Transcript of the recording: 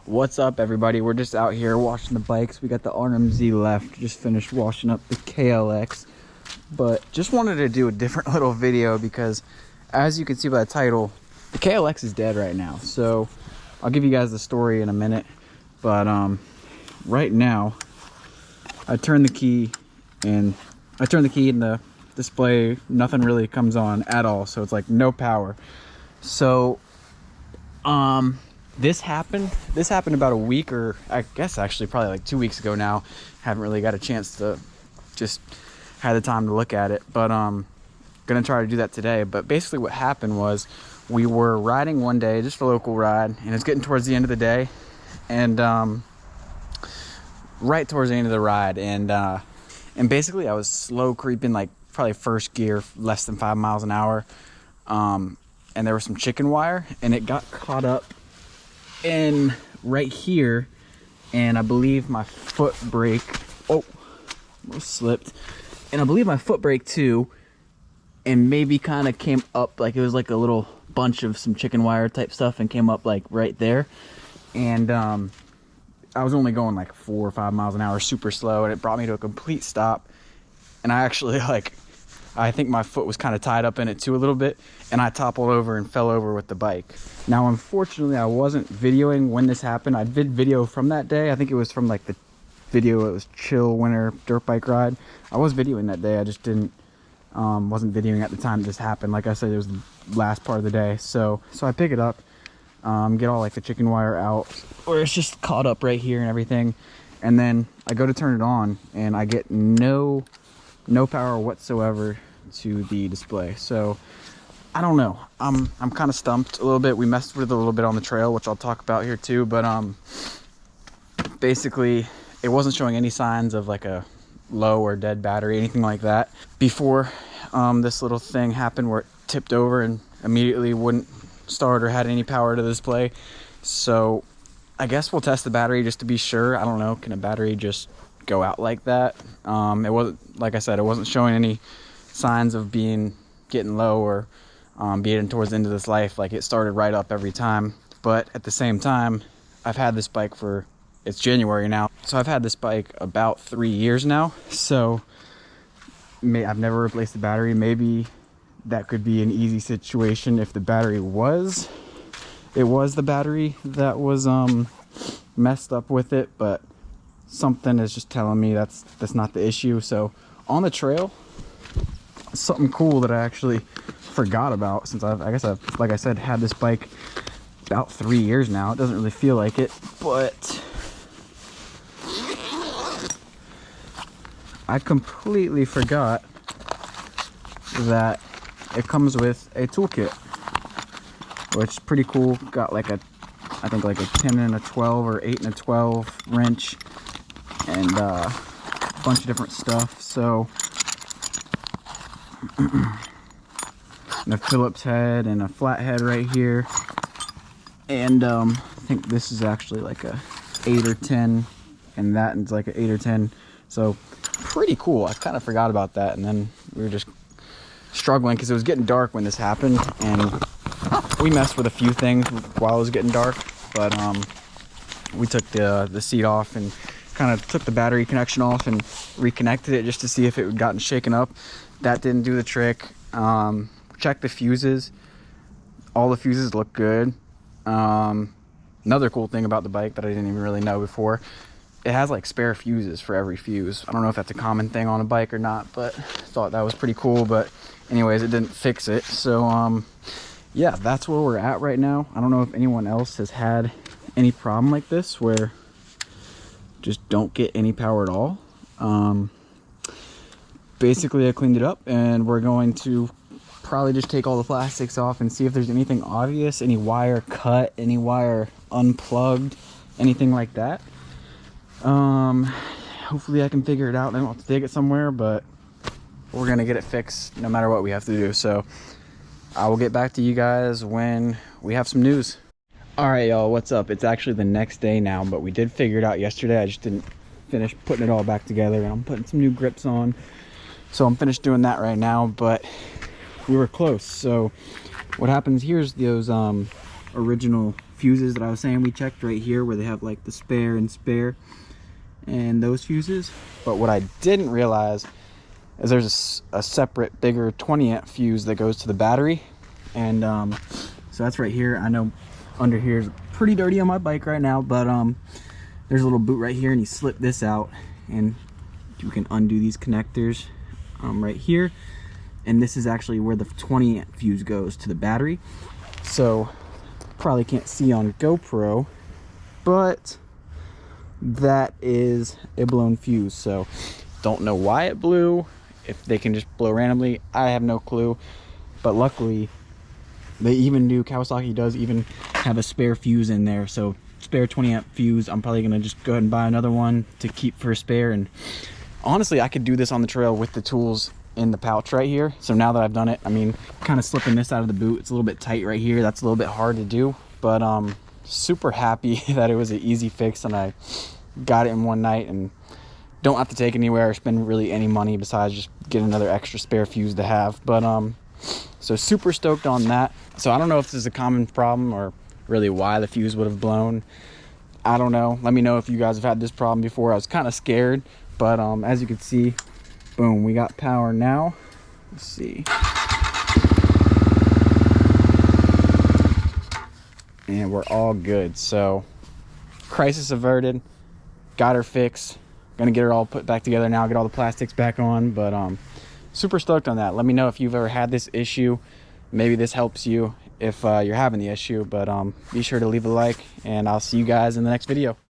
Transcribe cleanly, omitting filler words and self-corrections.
What's up, everybody? We're just out here washing the bikes. We got the RMZ left, just finished washing up the KLX, but just wanted to do a different little video because as you can see by the title, the KLX is dead right now. So I'll give you guys the story in a minute, but right now I turn the key and the display, nothing really comes on at all, so it's like no power. So this happened about a week, or I guess actually probably like 2 weeks ago now. Haven't really got a chance to just had the time to look at it, but gonna try to do that today. But basically what happened was we were riding one day, just a local ride, and it's getting towards the end of the day, and right towards the end of the ride, and basically I was slow creeping, like probably first gear, less than 5 miles an hour, and there was some chicken wire and it got caught up in right here, and I believe my foot brake almost slipped, and I believe my foot brake too, and maybe kind of came up, like it was like a little bunch of some chicken wire type stuff and came up like right there. And I was only going like 4 or 5 miles an hour, super slow, and it brought me to a complete stop. And I actually, I think my foot was kind of tied up in it too a little bit, and I toppled over and fell over with the bike. Now, unfortunately, I wasn't videoing when this happened. I did video from that day. I think it was from like the video, it was chill winter dirt bike ride. I was videoing that day. I just wasn't videoing at the time this happened. Like I said, it was the last part of the day. So I pick it up, get all like the chicken wire out, or it's just caught up right here and everything. And then I go to turn it on and I get no power whatsoever to the display. So I don't know, I'm kind of stumped a little bit. We messed with it a little bit on the trail, which I'll talk about here too, but basically it wasn't showing any signs of like a low or dead battery, anything like that, before this little thing happened where it tipped over and immediately wouldn't start or had any power to the display. So I guess we'll test the battery just to be sure. I don't know, can a battery just go out like that? It wasn't, like I said, it wasn't showing any signs of getting low or being towards the end of this life. Like, it started right up every time. But at the same time, I've had this bike it's January now, so I've had this bike about 3 years now. So I've never replaced the battery. Maybe that could be an easy situation if the battery was the battery that was messed up with it, but something is just telling me that's not the issue. So on the trail, something cool that I actually forgot about, since I've like I said, had this bike about 3 years now. It doesn't really feel like it, but I completely forgot that it comes with a toolkit, which is pretty cool. Got like I think like a 10 and a 12 or 8 and a 12 wrench and a bunch of different stuff. So and a Phillips head and a flathead right here, and I think this is actually like a 8 or 10, and that is like an 8 or 10. So pretty cool. I kind of forgot about that, and then we were just struggling because it was getting dark when this happened, and we messed with a few things while it was getting dark. But we took the seat off and kind of took the battery connection off and reconnected it just to see if it had gotten shaken up. That didn't do the trick. Checked the fuses. All the fuses look good. Another cool thing about the bike that I didn't even really know before, it has like spare fuses for every fuse. I don't know if that's a common thing on a bike or not, but I thought that was pretty cool. But anyways, it didn't fix it. So yeah, that's where we're at right now. I don't know if anyone else has had any problem like this where just don't get any power at all. Basically I cleaned it up, and we're going to probably just take all the plastics off and see if there's anything obvious, any wire cut, any wire unplugged, anything like that. Hopefully I can figure it out. I don't have to take it somewhere, but we're gonna get it fixed no matter what we have to do. So I will get back to you guys when we have some news. All right, y'all, what's up? It's actually the next day now, but we did figure it out yesterday. I just didn't finish putting it all back together, and I'm putting some new grips on. So I'm finished doing that right now, but we were close. So what happens, here's those original fuses that I was saying we checked right here, where they have like the spare and spare and those fuses. But what I didn't realize is there's a separate bigger 20 amp fuse that goes to the battery. And so that's right here. I know under here is pretty dirty on my bike right now, but there's a little boot right here, and you slip this out and you can undo these connectors right here. And this is actually where the 20 amp fuse goes to the battery. So probably can't see on GoPro, but that is a blown fuse. So don't know why it blew. If they can just blow randomly, I have no clue. But luckily they even do, Kawasaki does even have a spare fuse in there. So spare 20 amp fuse. I'm probably gonna just go ahead and buy another one to keep for a spare. And honestly, I could do this on the trail with the tools in the pouch right here. So now that I've done it, I mean, kind of slipping this out of the boot, it's a little bit tight right here. That's a little bit hard to do, but super happy that it was an easy fix and I got it in one night and don't have to take it anywhere or spend really any money besides just get another extra spare fuse to have. But so super stoked on that. So I don't know if this is a common problem or really why the fuse would have blown. I don't know. Let me know if you guys have had this problem before. I was kind of scared, but as you can see, boom, we got power now. Let's see. And we're all good. So crisis averted, got her fixed. Gonna get her all put back together now, get all the plastics back on. But super stoked on that. Let me know if you've ever had this issue. Maybe this helps you if you're having the issue. But be sure to leave a like, and I'll see you guys in the next video.